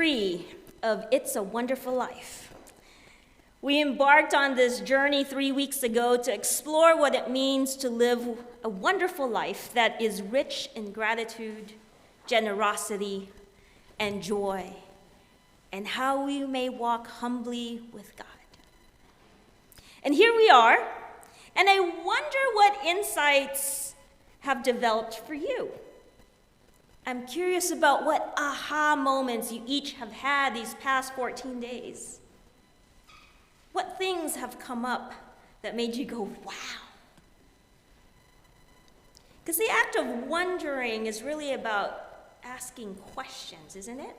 3 of It's a Wonderful Life. We embarked on this journey 3 weeks ago to explore what it means to live a wonderful life that is rich in gratitude, generosity, and joy, and how we may walk humbly with God. And here we are, and I wonder what insights have developed for you. I'm curious about what aha moments you each have had these past 14 days. What things have come up that made you go, wow? Because the act of wondering is really about asking questions, isn't it?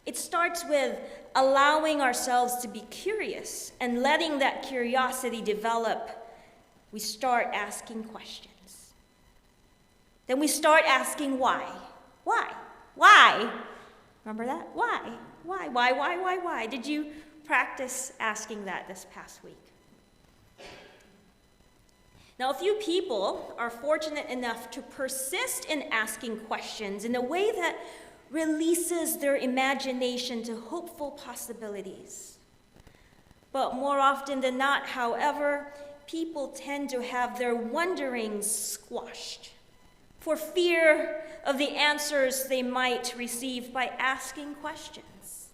It starts with allowing ourselves to be curious and letting that curiosity develop. We start asking questions. Then we start asking why. Why? Why? Remember that? Why? Why? Did you practice asking that this past week? Now, a few people are fortunate enough to persist in asking questions in a way that releases their imagination to hopeful possibilities. But more often than not, however, people tend to have their wonderings squashed for fear of the answers they might receive by asking questions.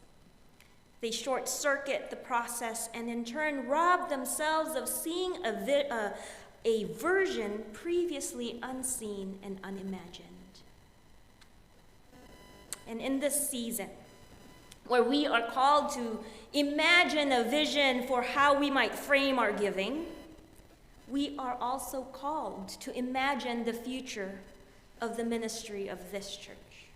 They short-circuit the process and in turn rob themselves of seeing a version previously unseen and unimagined. And in this season, where we are called to imagine a vision for how we might frame our giving, we are also called to imagine the future of the ministry of this church.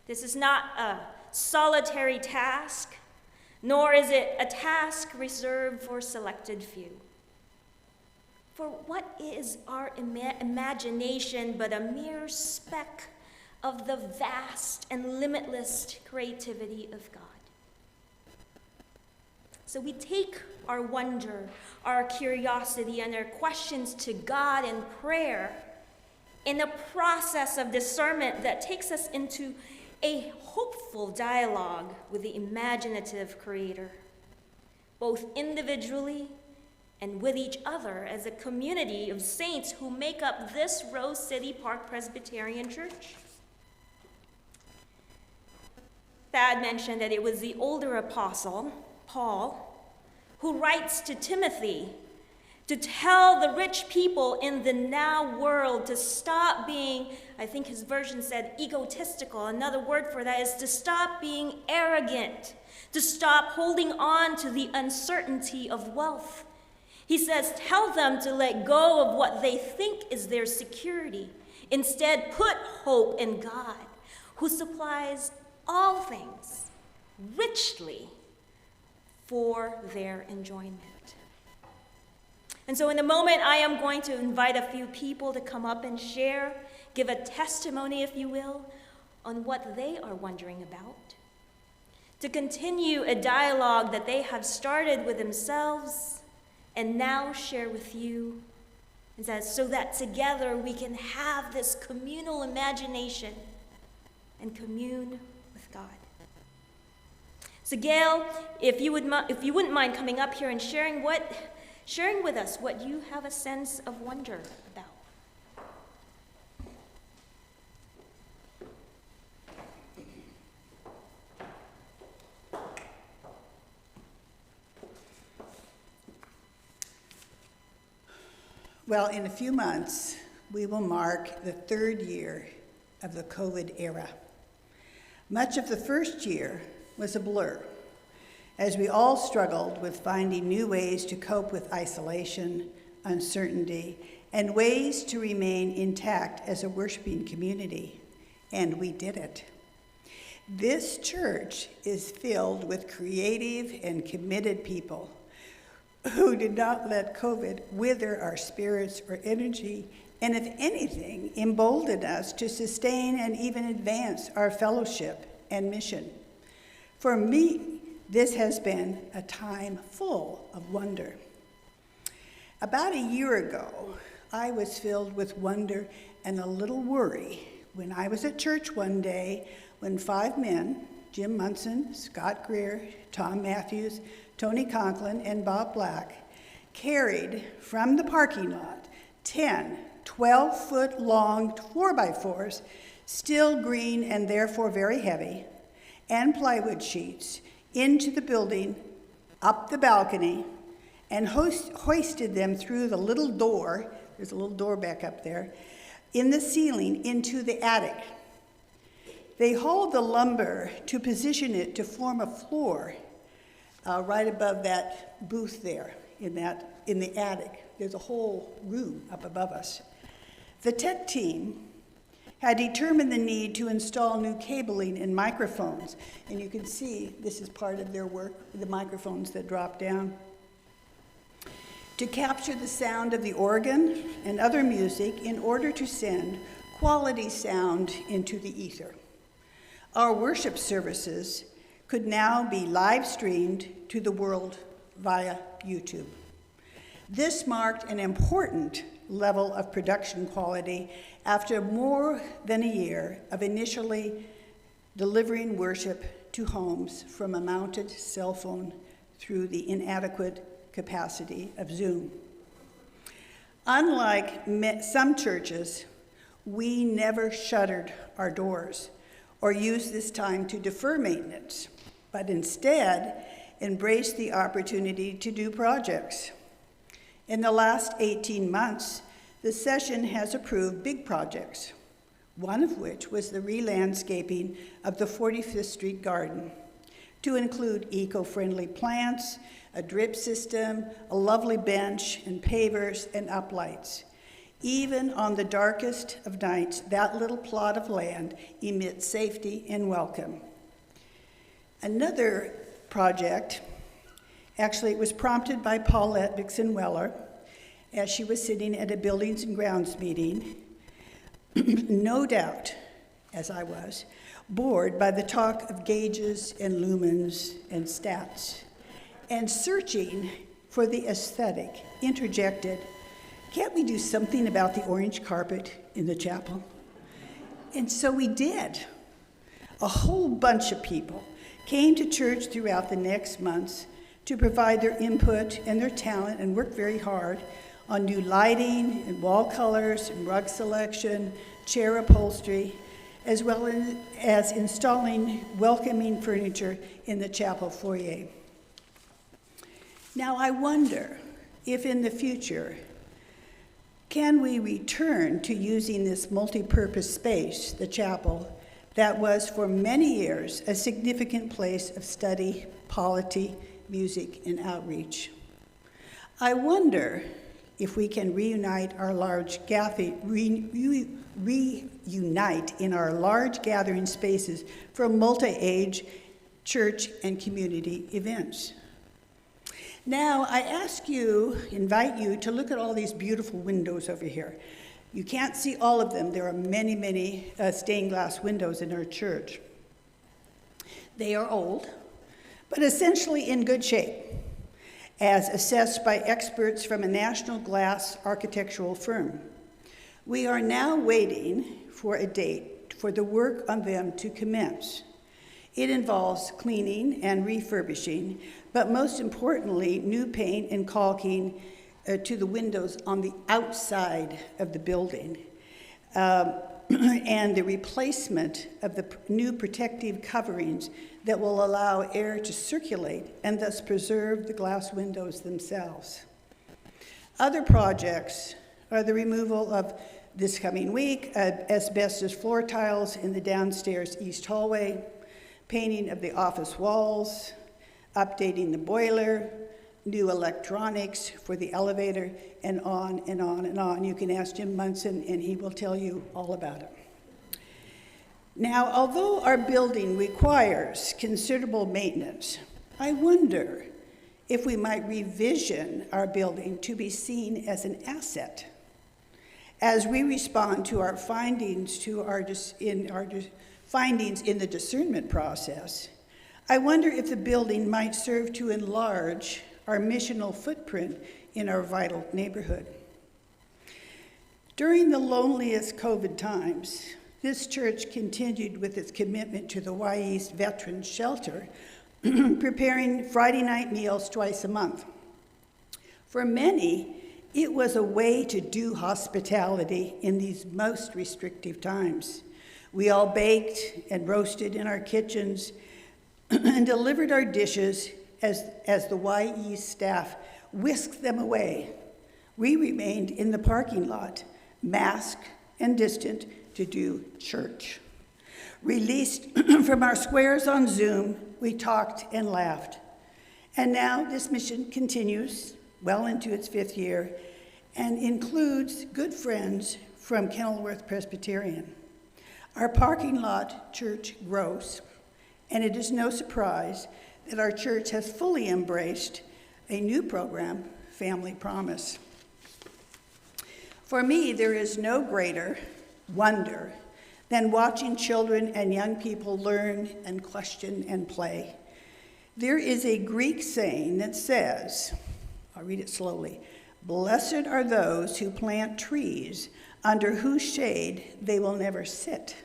This is not a solitary task, nor is it a task reserved for selected few. For what is our imagination but a mere speck of the vast and limitless creativity of God? So we take our wonder, our curiosity, and our questions to God in prayer in a process of discernment that takes us into a hopeful dialogue with the imaginative Creator, both individually and with each other as a community of saints who make up this Rose City Park Presbyterian Church. Thad mentioned that it was the older apostle, Paul, who writes to Timothy to tell the rich people in the now world to stop being, I think his version said, egotistical. Another word for that is to stop being arrogant, to stop holding on to the uncertainty of wealth. He says, tell them to let go of what they think is their security. Instead, put hope in God, who supplies all things richly for their enjoyment. And so in a moment, I am going to invite a few people to come up and share, give a testimony, if you will, on what they are wondering about, to continue a dialogue that they have started with themselves and now share with you, so that together we can have this communal imagination and commune with God. So Gail, if you wouldn't mind coming up here and sharing with us what you have a sense of wonder about. Well, in a few months, we will mark the 3rd year of the COVID era. Much of the first year was a blur, as we all struggled with finding new ways to cope with isolation, uncertainty, and ways to remain intact as a worshiping community. And we did it. This church is filled with creative and committed people who did not let COVID wither our spirits or energy, and if anything, emboldened us to sustain and even advance our fellowship and mission. For me, this has been a time full of wonder. About a year ago, I was filled with wonder and a little worry when I was at church one day when 5 men, Jim Munson, Scott Greer, Tom Matthews, Tony Conklin, and Bob Black, carried from the parking lot 10 12-foot-long 4x4s, still green and therefore very heavy, and plywood sheets into the building, up the balcony, and hoisted them through the little door, there's a little door back up there, in the ceiling into the attic. They hauled the lumber to position it to form a floor right above that booth there in the attic. There's a whole room up above us. The tech team had determined the need to install new cabling and microphones. And you can see this is part of their work, the microphones that drop down, to capture the sound of the organ and other music in order to send quality sound into the ether. Our worship services could now be live streamed to the world via YouTube. This marked an important level of production quality after more than a year of initially delivering worship to homes from a mounted cell phone through the inadequate capacity of Zoom. Unlike some churches, we never shuttered our doors or used this time to defer maintenance, but instead embraced the opportunity to do projects. In the last 18 months, the session has approved big projects, one of which was the re-landscaping of the 45th Street Garden, to include eco-friendly plants, a drip system, a lovely bench, and pavers and uplights. Even on the darkest of nights, that little plot of land emits safety and welcome. Another project, actually it was prompted by Paulette Vixen-Weller as she was sitting at a Buildings and Grounds meeting, no doubt, as I was, bored by the talk of gauges and lumens and stats, and searching for the aesthetic, interjected, "Can't we do something about the orange carpet in the chapel?" And so we did. A whole bunch of people came to church throughout the next months to provide their input and their talent and work very hard on new lighting and wall colors and rug selection, chair upholstery, as well as installing welcoming furniture in the chapel foyer. Now I wonder if in the future, can we return to using this multi-purpose space, the chapel, that was for many years a significant place of study, polity, music, and outreach? I wonder if we can reunite in our large gathering spaces for multi-age church and community events. Now, I invite you to look at all these beautiful windows over here. You can't see all of them. There are many, many stained glass windows in our church. They are old, but essentially in good shape, as assessed by experts from a national glass architectural firm. We are now waiting for a date for the work on them to commence. It involves cleaning and refurbishing, but most importantly, new paint and caulking to the windows on the outside of the building, and the replacement of the new protective coverings that will allow air to circulate and thus preserve the glass windows themselves. Other projects are the removal of, this coming week, asbestos floor tiles in the downstairs east hallway, painting of the office walls, updating the boiler, new electronics for the elevator, and on and on and on. You can ask Jim Munson and he will tell you all about it. Now, although our building requires considerable maintenance, I wonder if we might revision our building to be seen as an asset as we respond to our findings in the discernment process. I wonder if the building might serve to enlarge our missional footprint in our vital neighborhood. During the loneliest COVID times, This church continued with its commitment to the Y East Veterans Shelter, preparing Friday night meals twice a month. For many, it was a way to do hospitality in these most restrictive times. We all baked and roasted in our kitchens and delivered our dishes as the Y East staff whisked them away. We remained in the parking lot, masked and distant, to do church. Released from our squares on Zoom, we talked and laughed. And now this mission continues well into its 5th year and includes good friends from Kenilworth Presbyterian. Our parking lot church grows, and it is no surprise that our church has fully embraced a new program, Family Promise. For me, there is no greater wonder than watching children and young people learn and question and play. There is a Greek saying that says, I'll read it slowly, "Blessed are those who plant trees under whose shade they will never sit."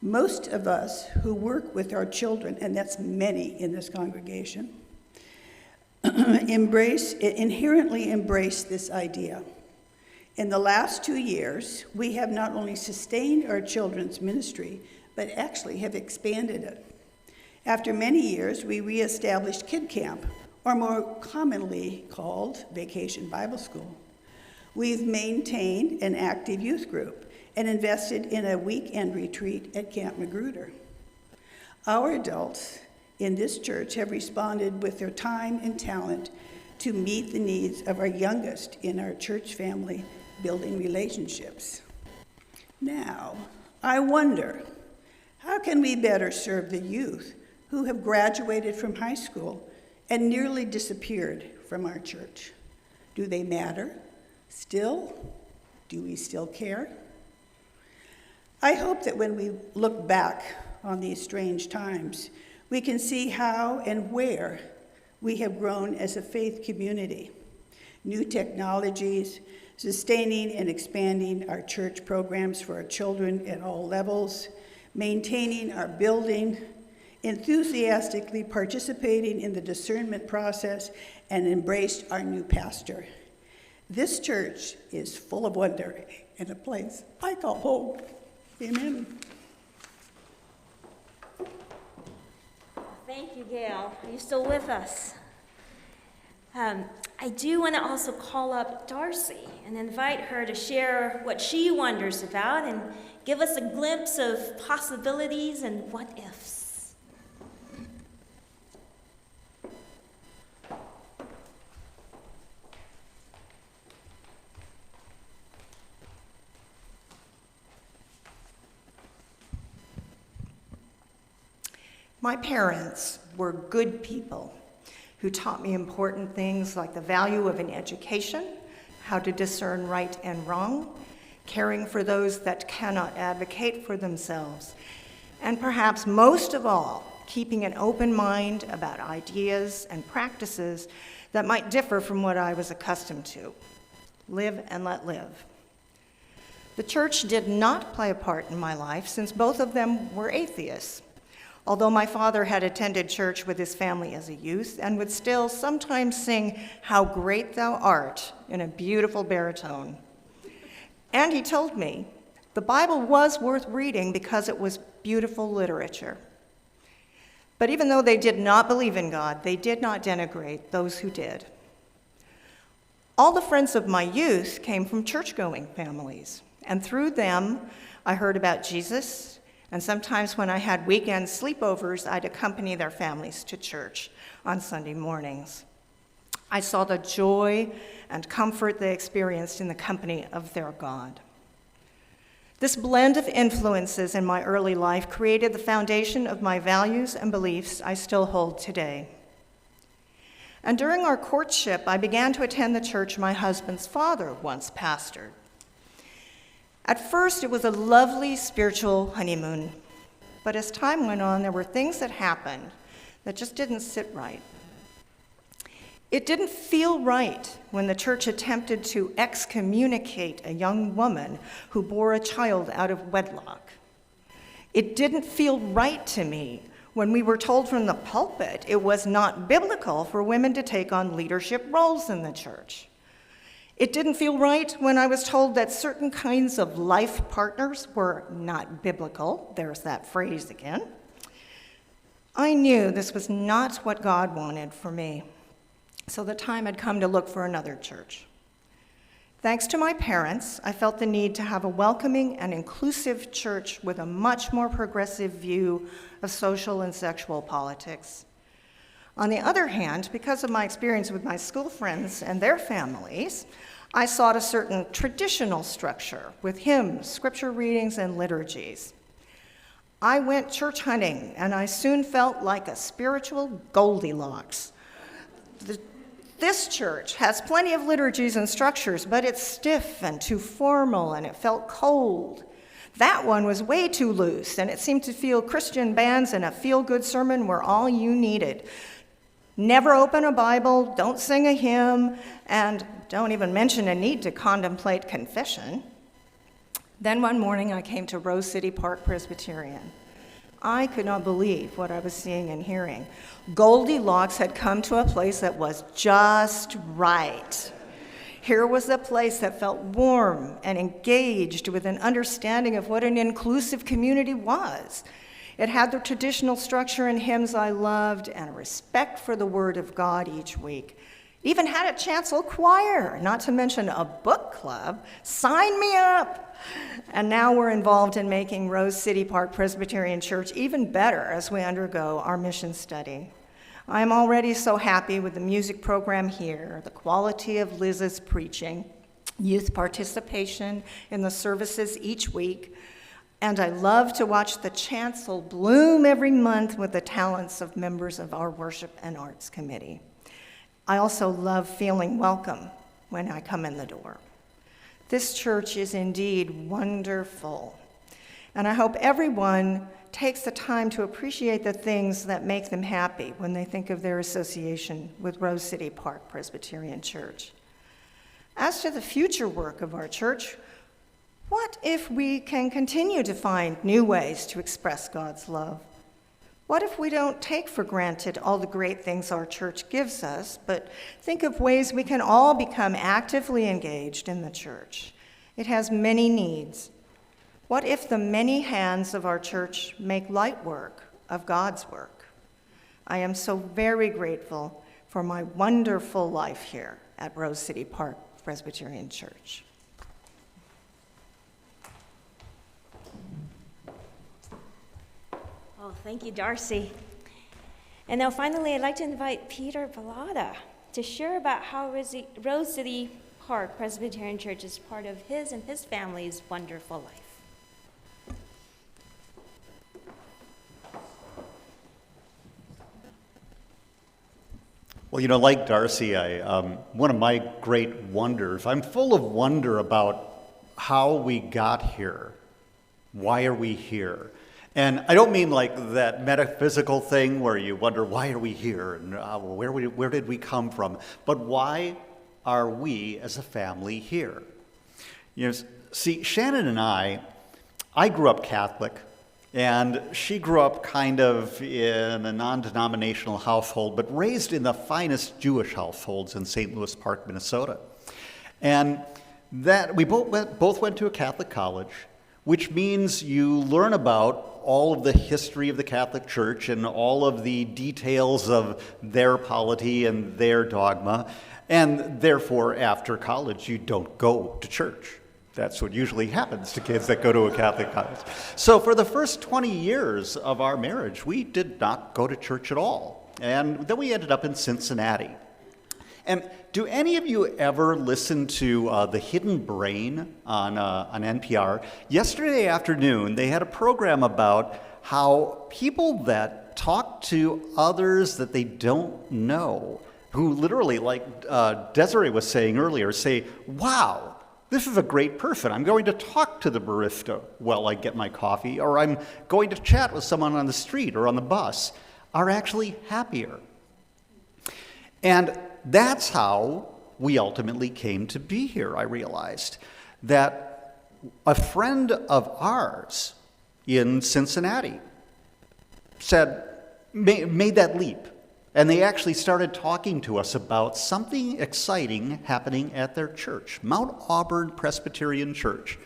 Most of us who work with our children, and that's many in this congregation, inherently embrace this idea. In the last 2 years, we have not only sustained our children's ministry, but actually have expanded it. After many years, we reestablished Kid Camp, or more commonly called Vacation Bible School. We've maintained an active youth group and invested in a weekend retreat at Camp Magruder. Our adults in this church have responded with their time and talent to meet the needs of our youngest in our church family, building relationships. Now, I wonder, how can we better serve the youth who have graduated from high school and nearly disappeared from our church? Do they matter still? Do we still care? I hope that when we look back on these strange times, we can see how and where we have grown as a faith community. New technologies, sustaining and expanding our church programs for our children at all levels, maintaining our building, enthusiastically participating in the discernment process, and embraced our new pastor. This church is full of wonder and a place I call home. Amen. Thank you, Gail. Are you still with us? I do want to also call up Darcy and invite her to share what she wonders about and give us a glimpse of possibilities and what ifs. My parents were good people who taught me important things like the value of an education, how to discern right and wrong, caring for those that cannot advocate for themselves, and perhaps most of all, keeping an open mind about ideas and practices that might differ from what I was accustomed to. Live and let live. The church did not play a part in my life since both of them were atheists. Although my father had attended church with his family as a youth and would still sometimes sing "How Great Thou Art" in a beautiful baritone. And he told me the Bible was worth reading because it was beautiful literature. But even though they did not believe in God, they did not denigrate those who did. All the friends of my youth came from church-going families, and through them, I heard about Jesus. And sometimes when I had weekend sleepovers, I'd accompany their families to church on Sunday mornings. I saw the joy and comfort they experienced in the company of their God. This blend of influences in my early life created the foundation of my values and beliefs I still hold today. And during our courtship, I began to attend the church my husband's father once pastored. At first, it was a lovely spiritual honeymoon, but as time went on, there were things that happened that just didn't sit right. It didn't feel right when the church attempted to excommunicate a young woman who bore a child out of wedlock. It didn't feel right to me when we were told from the pulpit it was not biblical for women to take on leadership roles in the church. It didn't feel right when I was told that certain kinds of life partners were not biblical. There's that phrase again. I knew this was not what God wanted for me, so the time had come to look for another church. Thanks to my parents, I felt the need to have a welcoming and inclusive church with a much more progressive view of social and sexual politics. On the other hand, because of my experience with my school friends and their families, I sought a certain traditional structure with hymns, scripture readings, and liturgies. I went church hunting, and I soon felt like a spiritual Goldilocks. This church has plenty of liturgies and structures, but it's stiff and too formal, and it felt cold. That one was way too loose, and it seemed to feel Christian bands and a feel-good sermon were all you needed. Never open a Bible, don't sing a hymn, and don't even mention a need to contemplate confession. Then one morning I came to Rose City Park Presbyterian. I could not believe what I was seeing and hearing. Goldilocks had come to a place that was just right. Here was a place that felt warm and engaged with an understanding of what an inclusive community was. It had the traditional structure and hymns I loved and a respect for the Word of God each week. It even had a chancel choir, not to mention a book club. Sign me up! And now we're involved in making Rose City Park Presbyterian Church even better as we undergo our mission study. I'm already so happy with the music program here, the quality of Liz's preaching, youth participation in the services each week, and I love to watch the chancel bloom every month with the talents of members of our worship and arts committee. I also love feeling welcome when I come in the door. This church is indeed wonderful, and I hope everyone takes the time to appreciate the things that make them happy when they think of their association with Rose City Park Presbyterian Church. As to the future work of our church, what if we can continue to find new ways to express God's love? What if we don't take for granted all the great things our church gives us, but think of ways we can all become actively engaged in the church? It has many needs. What if the many hands of our church make light work of God's work? I am so very grateful for my wonderful life here at Rose City Park Presbyterian Church. Oh, thank you, Darcy. And now finally, I'd like to invite Peter Vallada to share about how Rose City Park Presbyterian Church is part of his and his family's wonderful life. Well, you know, like Darcy, one of my great wonders, I'm full of wonder about how we got here. Why are we here? And I don't mean like that metaphysical thing where you wonder, why are we here? And where did we come from? But why are we as a family here? You know, see, Shannon and I grew up Catholic, and she grew up kind of in a non-denominational household, but raised in the finest Jewish households in St. Louis Park, Minnesota. And that we both went to a Catholic college, which means you learn about all of the history of the Catholic Church and all of the details of their polity and their dogma, and therefore, after college, you don't go to church. That's what usually happens to kids that go to a Catholic college. So for the first 20 years of our marriage, we did not go to church at all. And then we ended up in Cincinnati. And do any of you ever listen to The Hidden Brain on NPR? Yesterday afternoon, they had a program about how people that talk to others that they don't know, who literally, like Desiree was saying earlier, say, wow, this is a great person. I'm going to talk to the barista while I get my coffee, or I'm going to chat with someone on the street or on the bus, are actually happier. And that's how we ultimately came to be here, I realized. That a friend of ours in Cincinnati made that leap. And they actually started talking to us about something exciting happening at their church, Mount Auburn Presbyterian Church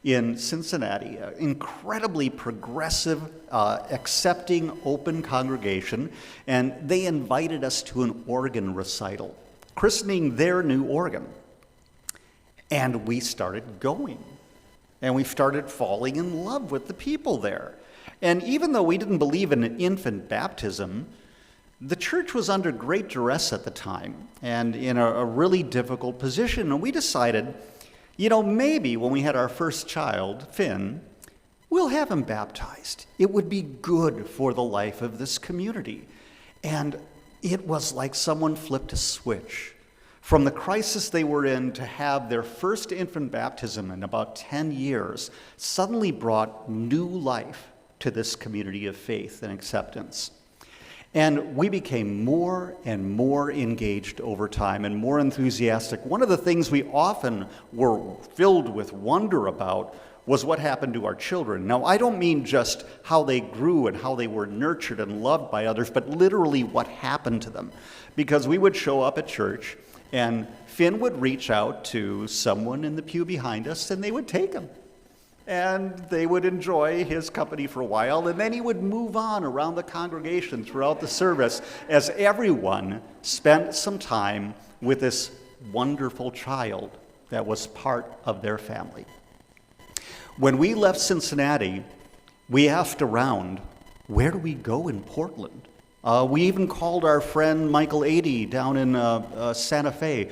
in Cincinnati, an incredibly progressive, accepting, open congregation. And they invited us to an organ recital, christening their new organ. And we started going. And we started falling in love with the people there. And even though we didn't believe in infant baptism, the church was under great duress at the time and in a really difficult position. And we decided, maybe when we had our first child, Finn, we'll have him baptized. It would be good for the life of this community. And it was like someone flipped a switch. From the crisis they were in to have their first infant baptism in about 10 years suddenly brought new life to this community of faith and acceptance. And we became more and more engaged over time and more enthusiastic. One of the things we often were filled with wonder about was what happened to our children. Now, I don't mean just how they grew and how they were nurtured and loved by others, but literally what happened to them. Because we would show up at church, and Finn would reach out to someone in the pew behind us, and they would take him. And they would enjoy his company for a while, and then he would move on around the congregation throughout the service as everyone spent some time with this wonderful child that was part of their family. When we left Cincinnati, we asked around, where do we go in Portland? We even called our friend Michael Adey down in Santa Fe.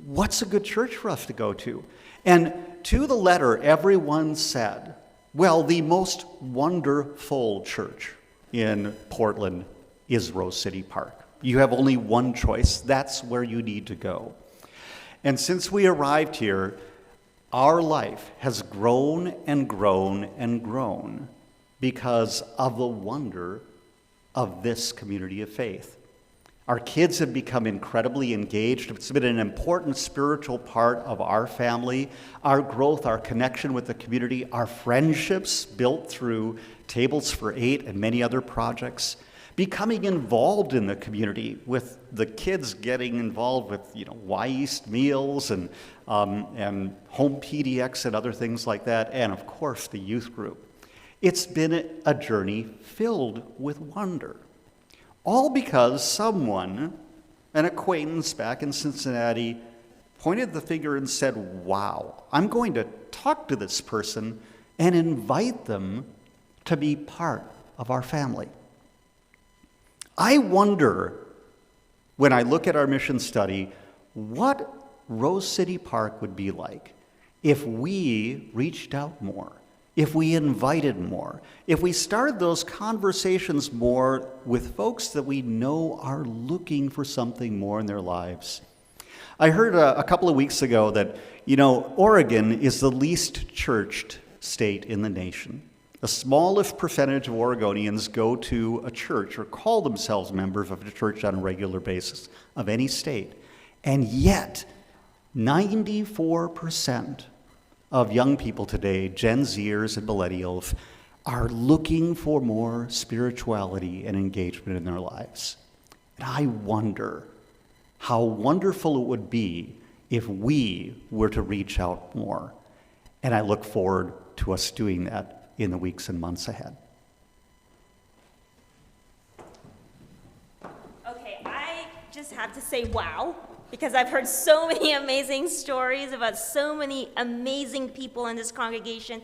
What's a good church for us to go to? And to the letter, everyone said, well, the most wonderful church in Portland is Rose City Park. You have only one choice. That's where you need to go. And since we arrived here, our life has grown and grown and grown because of the wonder of this community of faith. Our kids have become incredibly engaged. It's been an important spiritual part of our family, our growth, our connection with the community, our friendships built through Tables for Eight and many other projects, becoming involved in the community with the kids getting involved with, Y East meals and home PDX and other things like that, and of course the youth group. It's been a journey filled with wonder. All because someone, an acquaintance back in Cincinnati, pointed the finger and said, wow, I'm going to talk to this person and invite them to be part of our family. I wonder, when I look at our mission study, what Rose City Park would be like if we reached out more, if we invited more, if we started those conversations more with folks that we know are looking for something more in their lives. I heard a couple of weeks ago that, Oregon is the least churched state in the nation. The smallest percentage of Oregonians go to a church or call themselves members of a church on a regular basis of any state. And yet, 94% of young people today, Gen Zers and millennials, are looking for more spirituality and engagement in their lives. And I wonder how wonderful it would be if we were to reach out more. And I look forward to us doing that in the weeks and months ahead. Okay, I just have to say wow, because I've heard so many amazing stories about so many amazing people in this congregation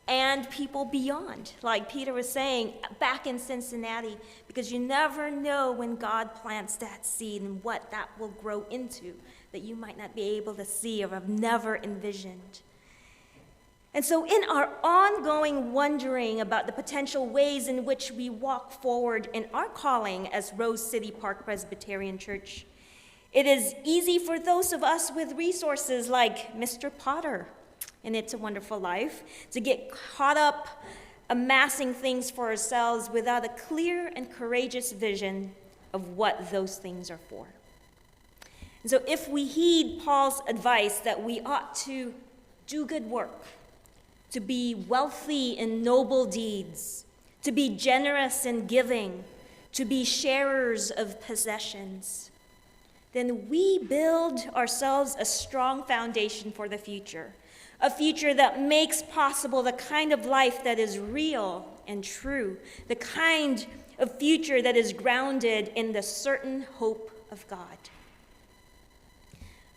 and people beyond, like Peter was saying, back in Cincinnati, because you never know when God plants that seed and what that will grow into that you might not be able to see or have never envisioned. And so in our ongoing wondering about the potential ways in which we walk forward in our calling as Rose City Park Presbyterian Church, it is easy for those of us with resources like Mr. Potter in It's a Wonderful Life to get caught up amassing things for ourselves without a clear and courageous vision of what those things are for. And so if we heed Paul's advice that we ought to do good work, to be wealthy in noble deeds, to be generous in giving, to be sharers of possessions, then we build ourselves a strong foundation for the future, a future that makes possible the kind of life that is real and true, the kind of future that is grounded in the certain hope of God.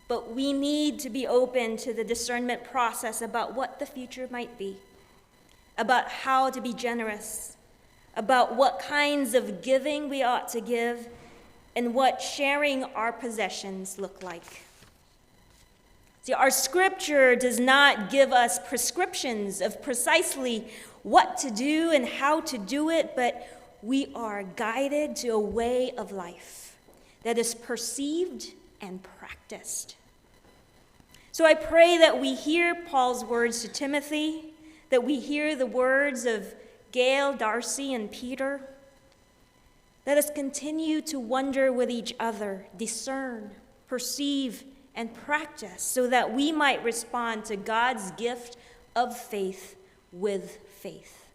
But we need to be open to the discernment process about what the future might be, about how to be generous, about what kinds of giving we ought to give, and what sharing our possessions look like. See, our scripture does not give us prescriptions of precisely what to do and how to do it, but we are guided to a way of life that is perceived and practiced. So I pray that we hear Paul's words to Timothy, that we hear the words of Gail, Darcy, and Peter. Let us continue to wonder with each other, discern, perceive, and practice so that we might respond to God's gift of faith with faith.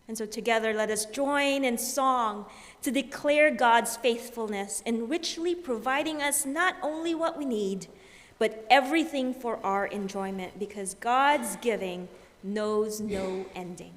And so together let us join in song to declare God's faithfulness in richly providing us not only what we need, but everything for our enjoyment, because God's giving knows no ending.